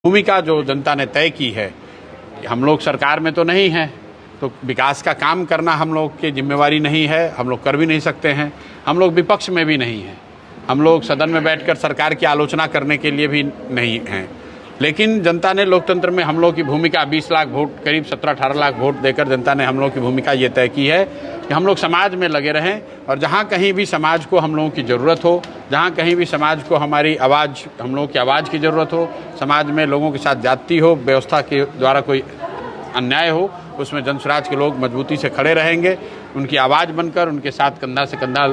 भूमिका जो जनता ने तय की है, हम लोग सरकार में तो नहीं हैं, तो विकास का काम करना हम लोग की जिम्मेवारी नहीं है, हम लोग कर भी नहीं सकते हैं। हम लोग विपक्ष में भी नहीं हैं, हम लोग सदन में बैठकर सरकार की आलोचना करने के लिए भी नहीं हैं। लेकिन जनता ने लोकतंत्र में हम लोग की भूमिका 20 लाख वोट, करीब 17-18 लाख वोट देकर जनता ने हम लोग की भूमिका ये तय की है कि हम लोग समाज में लगे रहें और जहाँ कहीं भी समाज को हम लोगों की ज़रूरत हो, जहाँ कहीं भी समाज को हमारी आवाज़, हम लोगों की आवाज़ की ज़रूरत हो, समाज में लोगों के साथ जाति हो, व्यवस्था के द्वारा कोई अन्याय हो, उसमें जनसुराज के लोग मजबूती से खड़े रहेंगे, उनकी आवाज़ बनकर, उनके साथ कंधा से कंधा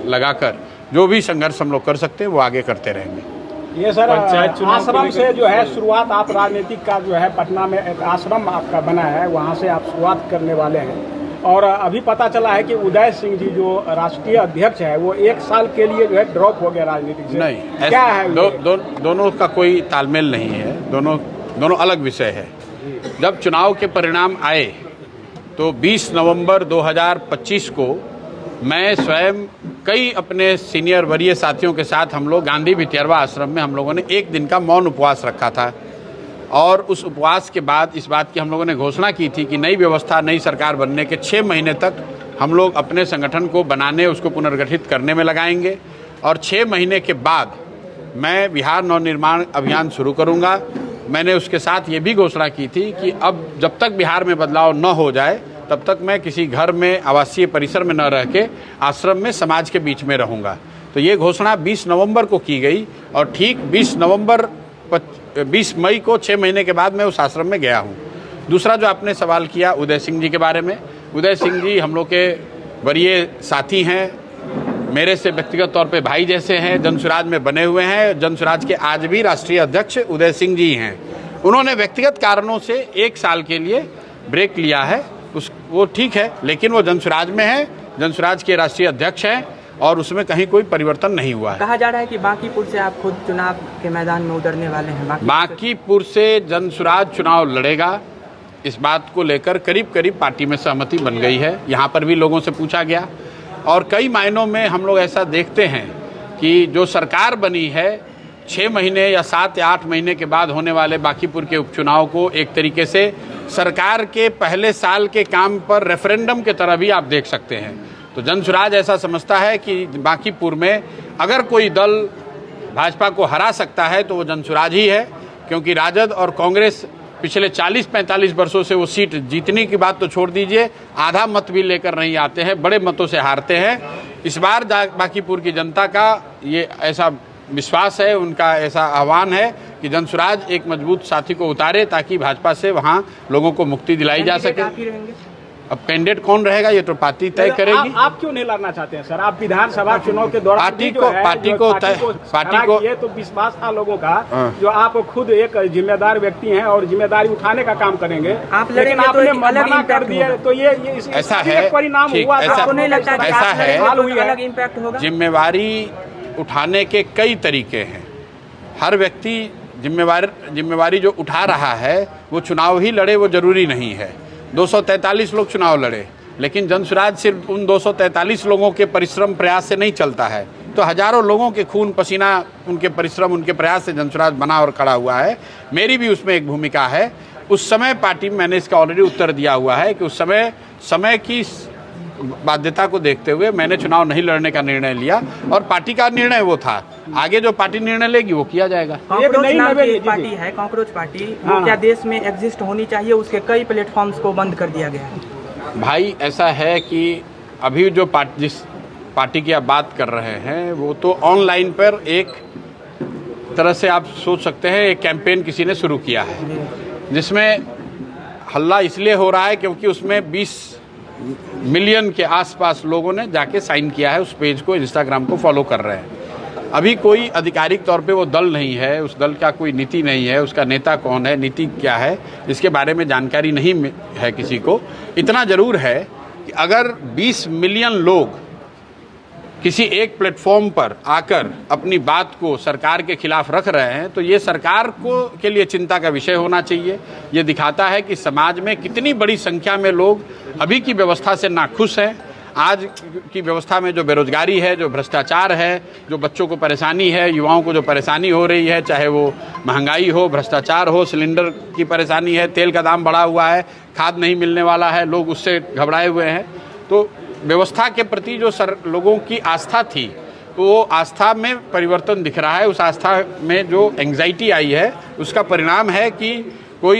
लगाकर जो भी संघर्ष हम लोग कर सकते हैं वो आगे करते रहेंगे। ये सर आश्रम से जो है शुरुआत, आप राजनीतिक का जो है पटना में एक आश्रम आपका बना है, वहाँ से आप शुरुआत करने वाले हैं और अभी पता चला है कि उदय सिंह जी जो राष्ट्रीय अध्यक्ष है वो 1 साल के लिए जो है ड्रॉप हो गया राजनीति से। नहीं, क्या है दोनों का कोई तालमेल नहीं है, दोनों अलग विषय है। जब चुनाव के परिणाम आए तो 20 नवंबर 2025 को मैं स्वयं कई अपने सीनियर वरीय साथियों के साथ हम लोग गांधी भितियरवा आश्रम में हम लोगों ने 1 दिन का मौन उपवास रखा था और उस उपवास के बाद इस बात की हम लोगों ने घोषणा की थी कि नई व्यवस्था, नई सरकार बनने के 6 महीने तक हम लोग अपने संगठन को बनाने, उसको पुनर्गठित करने में लगाएंगे और 6 महीने के बाद मैं बिहार नवनिर्माण अभियान शुरू करूँगा। मैंने उसके साथ ये भी घोषणा की थी कि अब जब तक बिहार में बदलाव न हो जाए तब तक मैं किसी घर में, आवासीय परिसर में न रह के आश्रम में, समाज के बीच में रहूँगा। तो ये घोषणा 20 नवंबर को की गई और ठीक 20 मई को 6 महीने के बाद मैं उस आश्रम में गया हूँ। दूसरा जो आपने सवाल किया उदय सिंह जी के बारे में, उदय सिंह जी हम लोग के वरीय साथी हैं, मेरे से व्यक्तिगत तौर पे भाई जैसे हैं, जनसुराज में बने हुए हैं। जनसुराज के आज भी राष्ट्रीय अध्यक्ष उदय सिंह जी हैं। उन्होंने व्यक्तिगत कारणों से 1 साल के लिए ब्रेक लिया है, वो ठीक है, लेकिन वो जनसुराज में है, जनसुराज के राष्ट्रीय अध्यक्ष हैं और उसमें कहीं कोई परिवर्तन नहीं हुआ है। कहा जा रहा है कि बांकीपुर से आप खुद चुनाव के मैदान में उतरने वाले हैं। बांकीपुर से जनसुराज चुनाव लड़ेगा, इस बात को लेकर करीब करीब पार्टी में सहमति बन गई है। यहाँ पर भी लोगों से पूछा गया और कई मायनों में हम लोग ऐसा देखते हैं कि जो सरकार बनी है 6 महीने या 7 या 8 महीने के बाद होने वाले बांकीपुर के उपचुनाव को एक तरीके से सरकार के पहले साल के काम पर रेफरेंडम के तरह भी आप देख सकते हैं। तो जनसुराज ऐसा समझता है कि बांकीपुर में अगर कोई दल भाजपा को हरा सकता है तो वो जनसुराज ही है, क्योंकि राजद और कांग्रेस पिछले 40-45 वर्षों से वो सीट जीतने की बात तो छोड़ दीजिए, आधा मत भी लेकर नहीं आते हैं, बड़े मतों से हारते हैं। इस बार बांकीपुर की जनता का ये ऐसा विश्वास है, उनका ऐसा आह्वान है कि जनसुराज एक मजबूत साथी को उतारे ताकि भाजपा से वहाँ लोगों को मुक्ति दिलाई जा सके। अब कैंडिडेट कौन रहेगा ये तो पार्टी तय करेगी। आप क्यों नहीं लड़ना चाहते हैं सर? आप विधानसभा चुनाव के दौरान पार्टी को ये तो विश्वास था लोगों का, जो आप खुद एक जिम्मेदार व्यक्ति हैं और जिम्मेदारी उठाने का काम करेंगे, लेकिन आपने मना कर दिया, तो ये ऐसा है परिणाम हुआ। ऐसा है, जिम्मेवारी उठाने के कई तरीके हैं। हर व्यक्ति जिम्मेवारी जो उठा रहा है वो चुनाव ही लड़े, वो जरूरी नहीं है। 243 लोग चुनाव लड़े, लेकिन जनसुराज सिर्फ उन 243 लोगों के परिश्रम प्रयास से नहीं चलता है, तो हजारों लोगों के खून पसीना, उनके परिश्रम, उनके प्रयास से जनसुराज बना और खड़ा हुआ है। मेरी भी उसमें एक भूमिका है। उस समय पार्टी में मैंने इसका ऑलरेडी उत्तर दिया हुआ है कि उस समय की बाध्यता को देखते हुए मैंने चुनाव नहीं लड़ने का निर्णय लिया और पार्टी का निर्णय वो था। आगे जो पार्टी निर्णय लेगी वो किया जाएगा। एक नई पार्टी है कॉकरोच पार्टी, वो क्या देश में एग्जिस्ट होनी चाहिए? उसके कई प्लेटफॉर्म्स को बंद कर दिया गया है। भाई ऐसा है कि अभी जो जिस पार्टी की आप बात कर रहे हैं वो तो ऑनलाइन पर एक तरह से आप सोच सकते हैं एक कैंपेन किसी ने शुरू किया है, जिसमें हल्ला इसलिए हो रहा है क्योंकि उसमें 20 मिलियन के आसपास लोगों ने जाके साइन किया है, उस पेज को, इंस्टाग्राम को फॉलो कर रहे हैं। अभी कोई आधिकारिक तौर पे वो दल नहीं है, उस दल का कोई नीति नहीं है, उसका नेता कौन है, नीति क्या है, इसके बारे में जानकारी नहीं है किसी को। इतना ज़रूर है कि अगर 20 मिलियन लोग किसी एक प्लेटफॉर्म पर आकर अपनी बात को सरकार के खिलाफ रख रहे हैं तो ये सरकार के लिए चिंता का विषय होना चाहिए। ये दिखाता है कि समाज में कितनी बड़ी संख्या में लोग अभी की व्यवस्था से नाखुश हैं, आज की व्यवस्था में जो बेरोजगारी है, जो भ्रष्टाचार है, जो बच्चों को परेशानी है, युवाओं को जो परेशानी हो रही है, चाहे वो महंगाई हो, भ्रष्टाचार हो, सिलेंडर की परेशानी है, तेल का दाम बढ़ा हुआ है, खाद नहीं मिलने वाला है, लोग उससे घबराए हुए हैं। तो व्यवस्था के प्रति जो लोगों की आस्था थी, तो वो आस्था में परिवर्तन दिख रहा है। उस आस्था में जो एंग्जाइटी आई है, उसका परिणाम है कि कोई